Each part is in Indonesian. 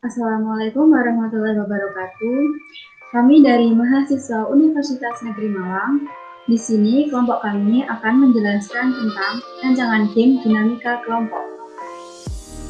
Assalamualaikum warahmatullahi wabarakatuh. Kami dari mahasiswa Universitas Negeri Malang. Di sini kelompok kami akan menjelaskan tentang rancangan game dinamika kelompok.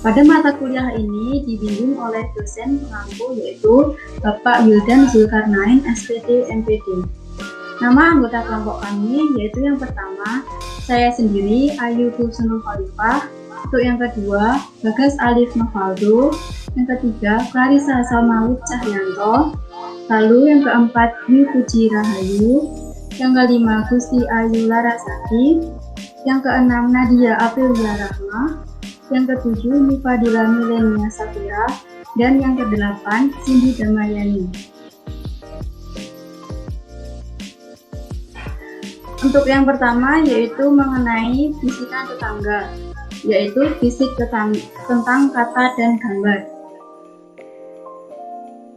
Pada mata kuliah ini dibimbing oleh dosen pengampu yaitu Bapak Wildan Zulkarnain, SPD, MPD. Nama anggota kelompok kami yaitu yang pertama, saya sendiri Ayu Husnul Khalifah. Untuk yang kedua, Bagas Alif Novaldo. Yang ketiga, Clarissa Salmawit Cahyanto. Lalu yang keempat, Dwi Puji Rahayu. Yang kelima, Gusti Ayu Larasati. Yang keenam, Nadia Aprilia Rahma. Yang ketujuh, Nifadila Milenia Safira. Dan yang kedelapan, Cindy Damayani. Untuk yang pertama yaitu mengenai bisikan tetangga, yaitu bisik tentang kata dan gambar.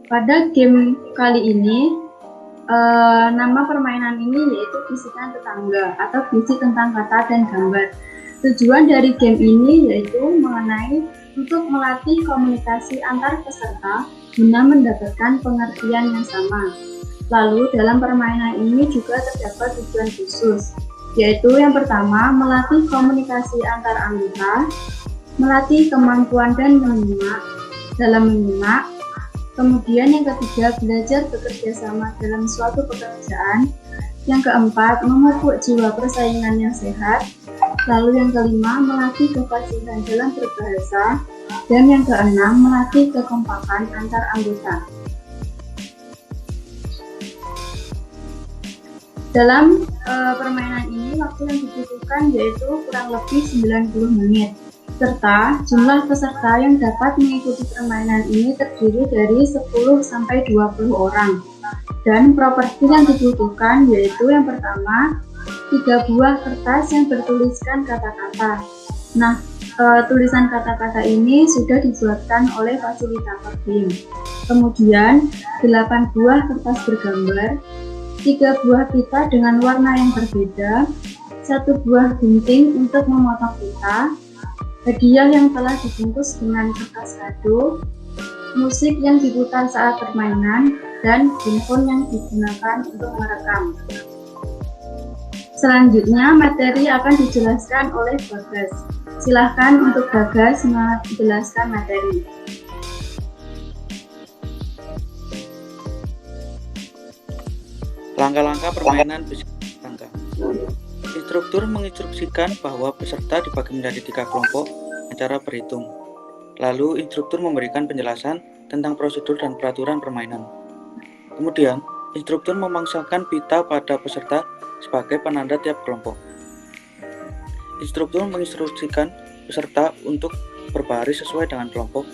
Pada game kali ini, nama permainan ini yaitu bisikan tetangga atau bisik tentang kata dan gambar. Tujuan dari game ini yaitu mengenai untuk melatih komunikasi antar peserta guna mendapatkan pengertian yang sama. Lalu dalam permainan ini juga terdapat tujuan khusus, yaitu yang pertama melatih komunikasi antar anggota, melatih kemampuan dan menyimak dalam menyimak, kemudian yang ketiga belajar bekerja sama dalam suatu pekerjaan, yang keempat memupuk jiwa persaingan yang sehat, lalu yang kelima melatih kefasihan dalam berbahasa, dan yang keenam melatih kekompakan antar anggota. Dalam permainan ini waktu yang dibutuhkan yaitu kurang lebih 90 menit. Serta jumlah peserta yang dapat mengikuti permainan ini terdiri dari 10 sampai 20 orang. Dan properti yang dibutuhkan yaitu yang pertama 3 buah kertas yang bertuliskan kata-kata. Nah, tulisan kata-kata ini sudah dibuatkan oleh fasilitator game. Kemudian 8 buah kertas bergambar, 3 buah pita dengan warna yang berbeda, 1 buah gunting untuk memotong pita, hadiah yang telah dibungkus dengan kertas kado, musik yang diputar saat permainan, dan handphone yang digunakan untuk merekam. Selanjutnya materi akan dijelaskan oleh Bagas. Silahkan untuk Bagas menjelaskan materi. Langkah-langkah permainan bisikan tetangga. Instruktur menginstruksikan bahwa peserta dibagi menjadi 3 kelompok dengan cara berhitung. Lalu instruktur memberikan penjelasan tentang prosedur dan peraturan permainan. Kemudian, instruktur memasangkan pita pada peserta sebagai penanda tiap kelompok. Instruktur menginstruksikan peserta untuk berbaris sesuai dengan kelompok.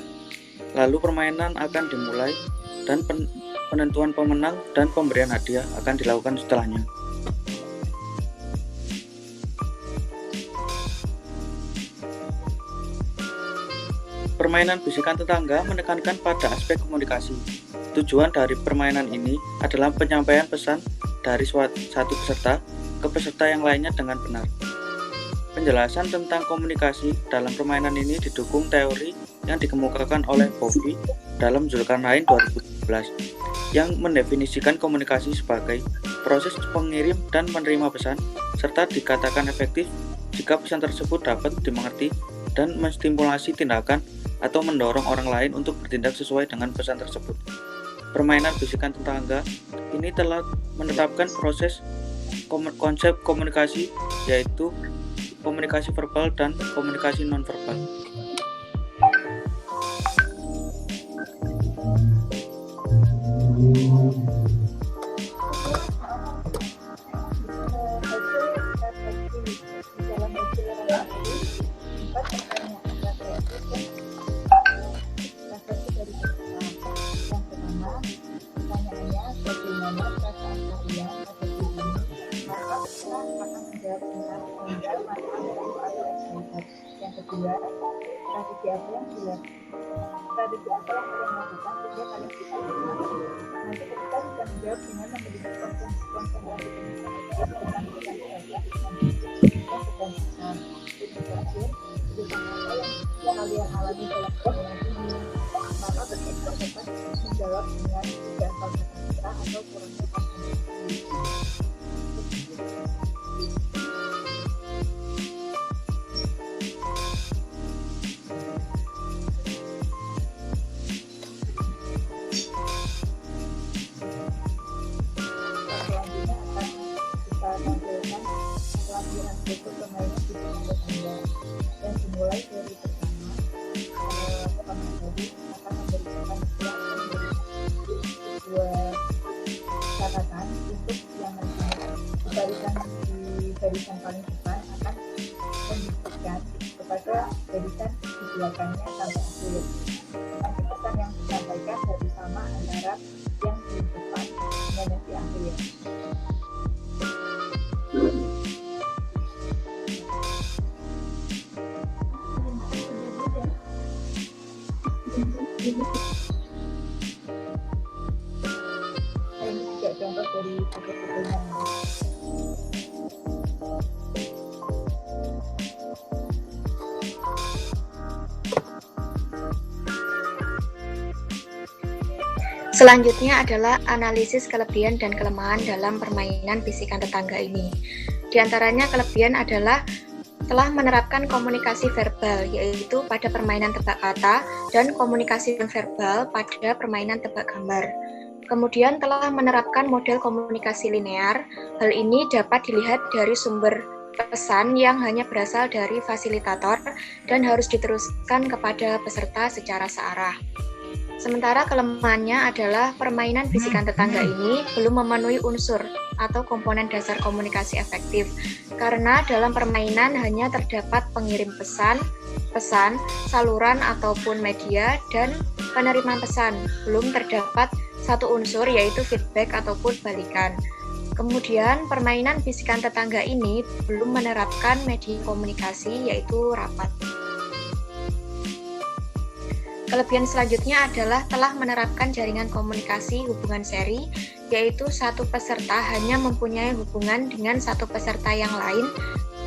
Lalu permainan akan dimulai dan penentuan pemenang dan pemberian hadiah akan dilakukan setelahnya. Permainan bisikan tetangga menekankan pada aspek komunikasi. Tujuan dari permainan ini adalah penyampaian pesan dari satu peserta ke peserta yang lainnya dengan benar. Penjelasan tentang komunikasi dalam permainan ini didukung teori yang dikemukakan oleh Bobby dalam Zulkarnain 2017 yang mendefinisikan komunikasi sebagai proses pengirim dan menerima pesan serta dikatakan efektif jika pesan tersebut dapat dimengerti dan menstimulasi tindakan atau mendorong orang lain untuk bertindak sesuai dengan pesan tersebut. Permainan bisikan tetangga ini telah menetapkan konsep komunikasi yaitu komunikasi verbal dan komunikasi nonverbal. Yang kedua, strategi apa yang dilakukan sehingga kalian bisa nanti kita bisa menjawab dengan memberikan konsentrasi tentang kesulitan apa yang kalian alami dalam permainan ini? Maka berikut dapat menjawab dengan tidak falsafah kata atau kurangnya konsentrasi. Selanjutnya akan kita tampilkan latihan berikut permainan di tanda tanda yang dimulai dari pertama. Pertama tadi akan memberikan sebuah catatan untuk yang di barisan paling depan akan membuktikan kepada barisan di belakangnya sampai akhir. Nanti pesan yang disampaikan harus sama antara yang di depan dan yang di akhir. Ini juga contoh dari foto-fotonya. Selanjutnya adalah analisis kelebihan dan kelemahan dalam permainan bisikan tetangga ini. Di antaranya kelebihan adalah telah menerapkan komunikasi verbal, yaitu pada permainan tebak kata, dan komunikasi non-verbal pada permainan tebak gambar. Kemudian telah menerapkan model komunikasi linear. Hal ini dapat dilihat dari sumber pesan yang hanya berasal dari fasilitator dan harus diteruskan kepada peserta secara searah. Sementara kelemahannya adalah permainan bisikan tetangga ini belum memenuhi unsur atau komponen dasar komunikasi efektif, karena dalam permainan hanya terdapat pengirim pesan, saluran ataupun media, dan penerima pesan. Belum terdapat satu unsur yaitu feedback ataupun balikan. Kemudian permainan bisikan tetangga ini belum menerapkan media komunikasi yaitu rapat. Kelebihan selanjutnya adalah telah menerapkan jaringan komunikasi hubungan seri, yaitu satu peserta hanya mempunyai hubungan dengan satu peserta yang lain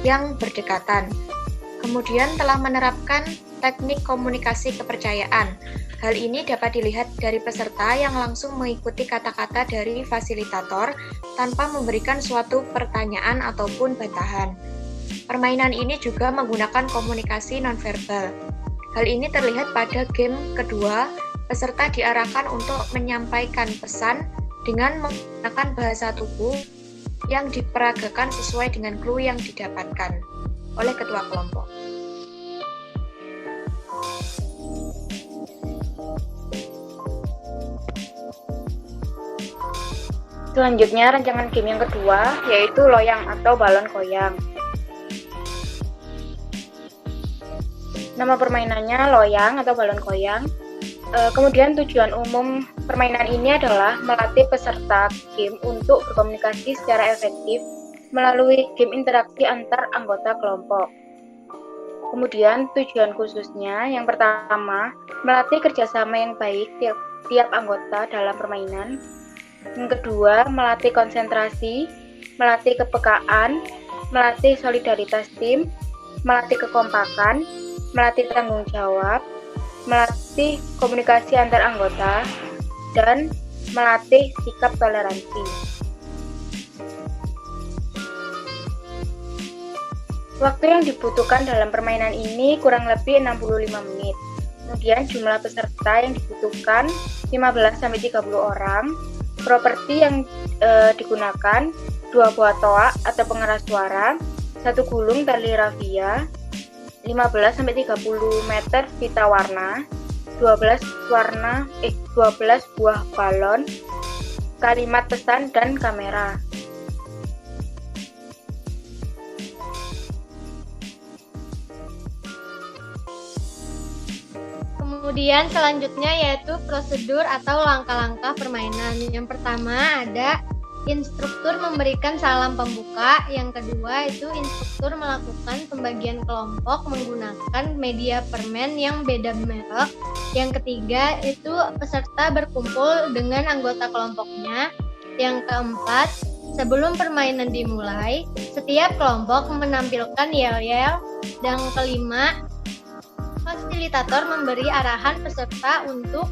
yang berdekatan. Kemudian telah menerapkan teknik komunikasi kepercayaan. Hal ini dapat dilihat dari peserta yang langsung mengikuti kata-kata dari fasilitator tanpa memberikan suatu pertanyaan ataupun bantahan. Permainan ini juga menggunakan komunikasi nonverbal. Hal ini terlihat pada game kedua, peserta diarahkan untuk menyampaikan pesan dengan menggunakan bahasa tubuh yang diperagakan sesuai dengan clue yang didapatkan oleh ketua kelompok. Selanjutnya rancangan game yang kedua yaitu loyang atau balon koyang. Nama permainannya loyang atau balon koyang. Kemudian tujuan umum permainan ini adalah melatih peserta game untuk berkomunikasi secara efektif melalui game interaksi antar anggota kelompok. Kemudian tujuan khususnya yang pertama, melatih kerjasama yang baik tiap anggota dalam permainan. Yang kedua, melatih konsentrasi, melatih kepekaan, melatih solidaritas tim, melatih kekompakan, melatih tanggung jawab, melatih komunikasi antar anggota, dan melatih sikap toleransi. Waktu yang dibutuhkan dalam permainan ini kurang lebih 65 menit. Kemudian jumlah peserta yang dibutuhkan 15-30 orang. Properti yang digunakan 2 buah toa atau pengeras suara, 1 gulung tali rafia, 15-30 meter pita warna, 12 buah balon, kalimat pesan, dan kamera. Kemudian selanjutnya yaitu prosedur atau langkah-langkah permainan. Yang pertama ada instruktur memberikan salam pembuka, yang kedua itu instruktur melakukan pembagian kelompok menggunakan media permen yang beda merek, yang ketiga itu peserta berkumpul dengan anggota kelompoknya, yang keempat Sebelum permainan dimulai, setiap kelompok menampilkan yel-yel, dan kelima, fasilitator memberi arahan peserta untuk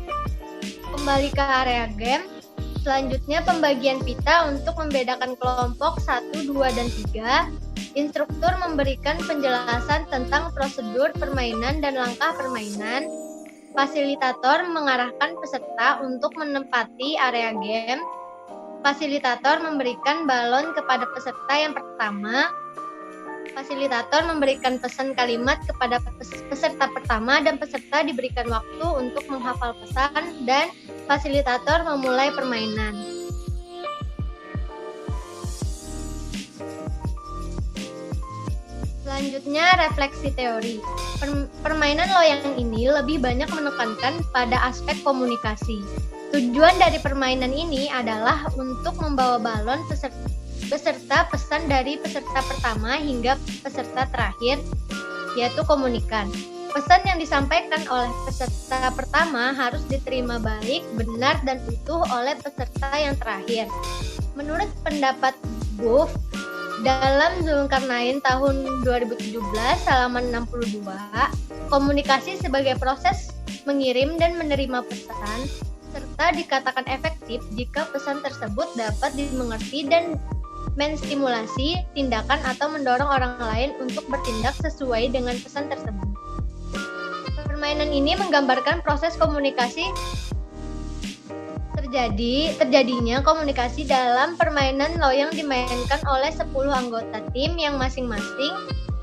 kembali ke area game. Selanjutnya pembagian pita untuk membedakan kelompok 1, 2, dan 3. Instruktur memberikan penjelasan tentang prosedur permainan dan langkah permainan. Fasilitator mengarahkan peserta untuk menempati area game. Fasilitator memberikan balon kepada peserta yang pertama. Fasilitator memberikan pesan kalimat kepada peserta pertama dan peserta diberikan waktu untuk menghafal pesan dan fasilitator memulai permainan. Selanjutnya, refleksi teori. Permainan loyang ini lebih banyak menekankan pada aspek komunikasi. Tujuan dari permainan ini adalah untuk membawa balon beserta pesan dari peserta pertama hingga peserta terakhir, yaitu komunikan. Pesan yang disampaikan oleh peserta pertama harus diterima baik, benar, dan utuh oleh peserta yang terakhir. Menurut pendapat Buff, dalam Zulkarnain tahun 2017 halaman 62, komunikasi sebagai proses mengirim dan menerima pesan serta dikatakan efektif jika pesan tersebut dapat dimengerti dan menstimulasi tindakan atau mendorong orang lain untuk bertindak sesuai dengan pesan tersebut. Permainan ini menggambarkan proses komunikasi terjadinya komunikasi dalam permainan loyang dimainkan oleh 10 anggota tim yang masing-masing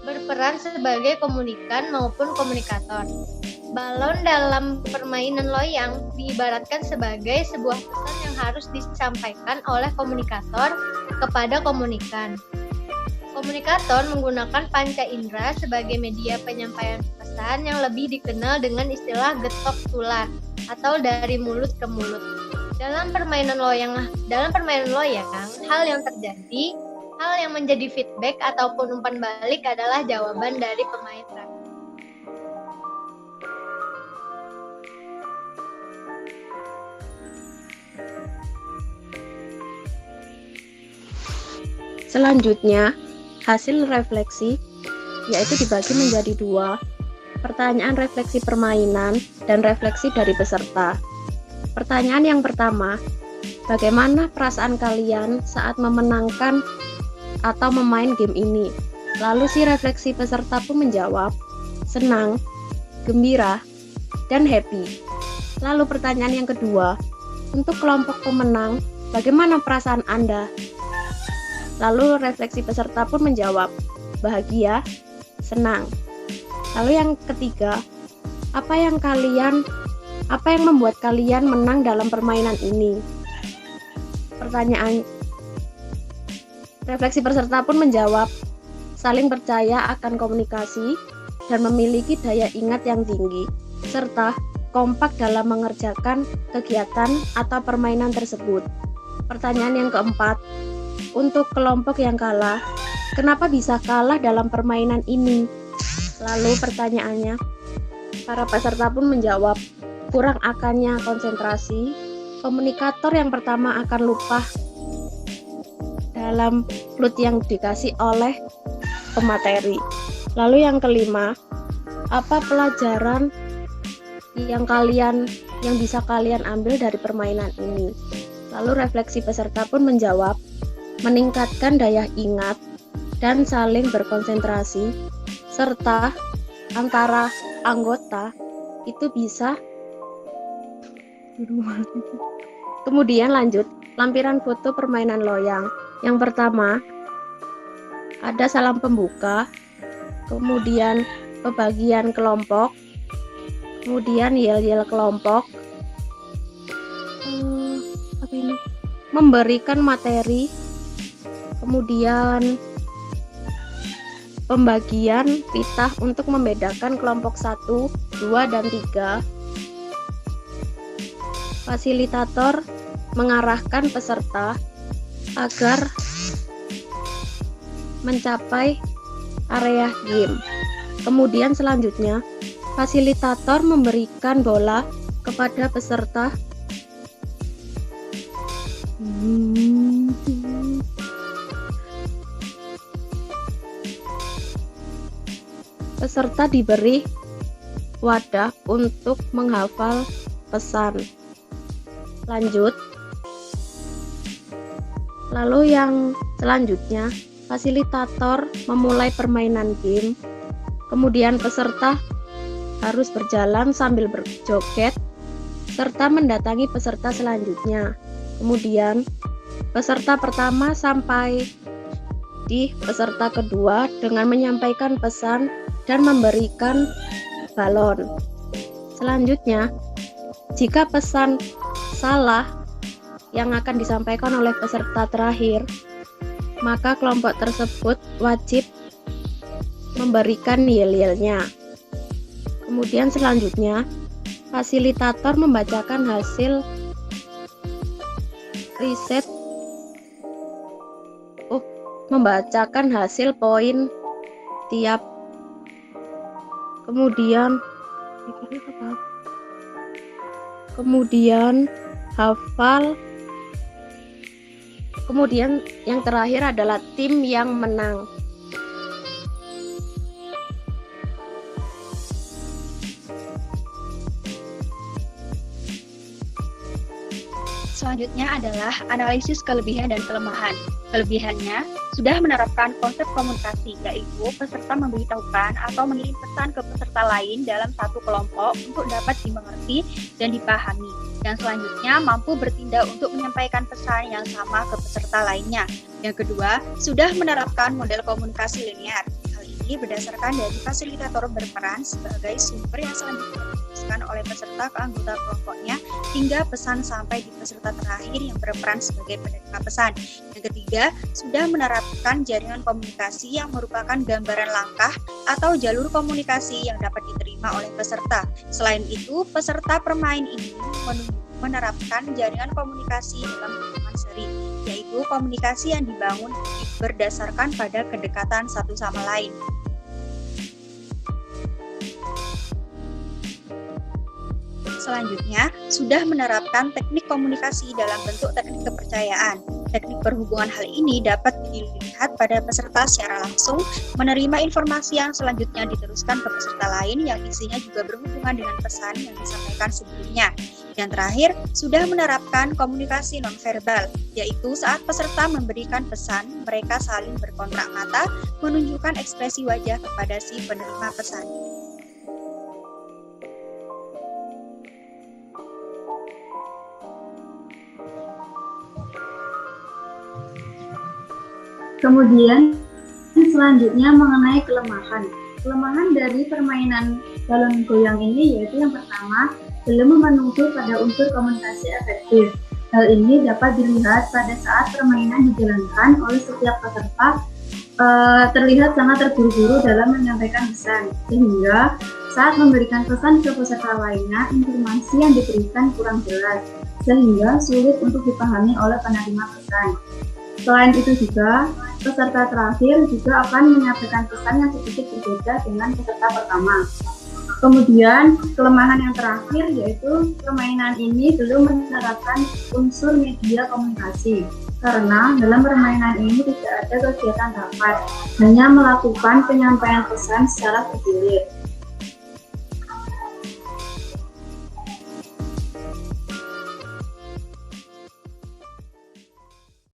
berperan sebagai komunikan maupun komunikator. Balon dalam permainan loyang diibaratkan sebagai sebuah pesan yang harus disampaikan oleh komunikator kepada komunikan. Komunikator menggunakan panca indera sebagai media penyampaian pesan yang lebih dikenal dengan istilah getok tular atau dari mulut ke mulut. Dalam permainan loyang, hal yang menjadi feedback ataupun umpan balik adalah jawaban dari pemain terakhir. Selanjutnya, hasil refleksi yaitu dibagi menjadi 2, pertanyaan refleksi permainan dan refleksi dari peserta. Pertanyaan yang pertama, bagaimana perasaan kalian saat memenangkan atau memain game ini? Lalu si refleksi peserta pun menjawab, senang, gembira, dan happy. Lalu pertanyaan yang kedua, untuk kelompok pemenang, bagaimana perasaan Anda? Lalu refleksi peserta pun menjawab, bahagia, senang. Lalu yang ketiga, apa yang membuat kalian menang dalam permainan ini? Pertanyaan refleksi peserta pun menjawab, saling percaya akan komunikasi dan memiliki daya ingat yang tinggi, serta kompak dalam mengerjakan kegiatan atau permainan tersebut. Pertanyaan yang keempat, untuk kelompok yang kalah, kenapa bisa kalah dalam permainan ini? Lalu pertanyaannya, para peserta pun menjawab, kurang akannya konsentrasi, komunikator yang pertama akan lupa dalam clue yang dikasih oleh pemateri. Lalu yang kelima, apa pelajaran yang bisa kalian ambil dari permainan ini? Lalu refleksi peserta pun menjawab, meningkatkan daya ingat dan saling berkonsentrasi, serta antara anggota itu bisa. Kemudian lanjut, lampiran foto permainan loyang. Yang pertama, ada salam pembuka, kemudian pembagian kelompok, kemudian yel-yel kelompok, memberikan materi, kemudian pembagian pita untuk membedakan kelompok 1, 2, dan 3. Fasilitator mengarahkan peserta agar mencapai area game. Kemudian selanjutnya, fasilitator memberikan bola kepada peserta Peserta diberi wadah untuk menghafal pesan. Lanjut. Lalu yang selanjutnya, fasilitator memulai permainan game. Kemudian peserta harus berjalan sambil berjoget serta mendatangi peserta selanjutnya. Kemudian peserta pertama sampai di peserta kedua dengan menyampaikan pesan dan memberikan balon. Selanjutnya, jika pesan salah yang akan disampaikan oleh peserta terakhir, maka kelompok tersebut wajib memberikan yel-yelnya. Kemudian selanjutnya, fasilitator membacakan hasil riset membacakan hasil poin tiap. Kemudian hafal. Kemudian yang terakhir adalah tim yang menang. Selanjutnya adalah analisis kelebihan dan kelemahan. Kelebihannya sudah menerapkan konsep komunikasi, yaitu peserta memberitahukan atau mengirim pesan ke peserta lain dalam satu kelompok untuk dapat dimengerti dan dipahami. Dan selanjutnya mampu bertindak untuk menyampaikan pesan yang sama ke peserta lainnya. Yang kedua, sudah menerapkan model komunikasi linear. Hal ini berdasarkan dari fasilitator berperan sebagai sumber yang selanjutnya diteruskan oleh peserta ke anggota kelompoknya hingga pesan sampai di peserta terakhir yang berperan sebagai penerima pesan. Yang ketiga, sudah menerapkan jaringan komunikasi yang merupakan gambaran langkah atau jalur komunikasi yang dapat diterima oleh peserta. Selain itu, peserta permain ini menerapkan jaringan komunikasi dalam hitungan seri, yaitu komunikasi yang dibangun berdasarkan pada kedekatan satu sama lain. Selanjutnya, sudah menerapkan teknik komunikasi dalam bentuk teknik kepercayaan. Teknik perhubungan hal ini dapat dilihat pada peserta secara langsung, menerima informasi yang selanjutnya diteruskan ke peserta lain yang isinya juga berhubungan dengan pesan yang disampaikan sebelumnya. Yang terakhir, sudah menerapkan komunikasi nonverbal, yaitu saat peserta memberikan pesan, mereka saling berkontak mata, menunjukkan ekspresi wajah kepada si penerima pesan. Kemudian selanjutnya mengenai kelemahan. Kelemahan dari permainan balon goyang ini yaitu yang pertama, belum memenuhi pada unsur komunikasi efektif. Hal ini dapat dilihat pada saat permainan dijalankan oleh setiap peserta terlihat sangat terburu-buru dalam menyampaikan pesan, sehingga saat memberikan pesan ke peserta lainnya, informasi yang diberikan kurang jelas, sehingga sulit untuk dipahami oleh penerima pesan. Selain itu juga, peserta terakhir juga akan menyampaikan pesan yang sedikit berbeda dengan peserta pertama. Kemudian, kelemahan yang terakhir yaitu permainan ini belum menerapkan unsur media komunikasi. Karena dalam permainan ini tidak ada kegiatan rapat, hanya melakukan penyampaian pesan secara bergilir.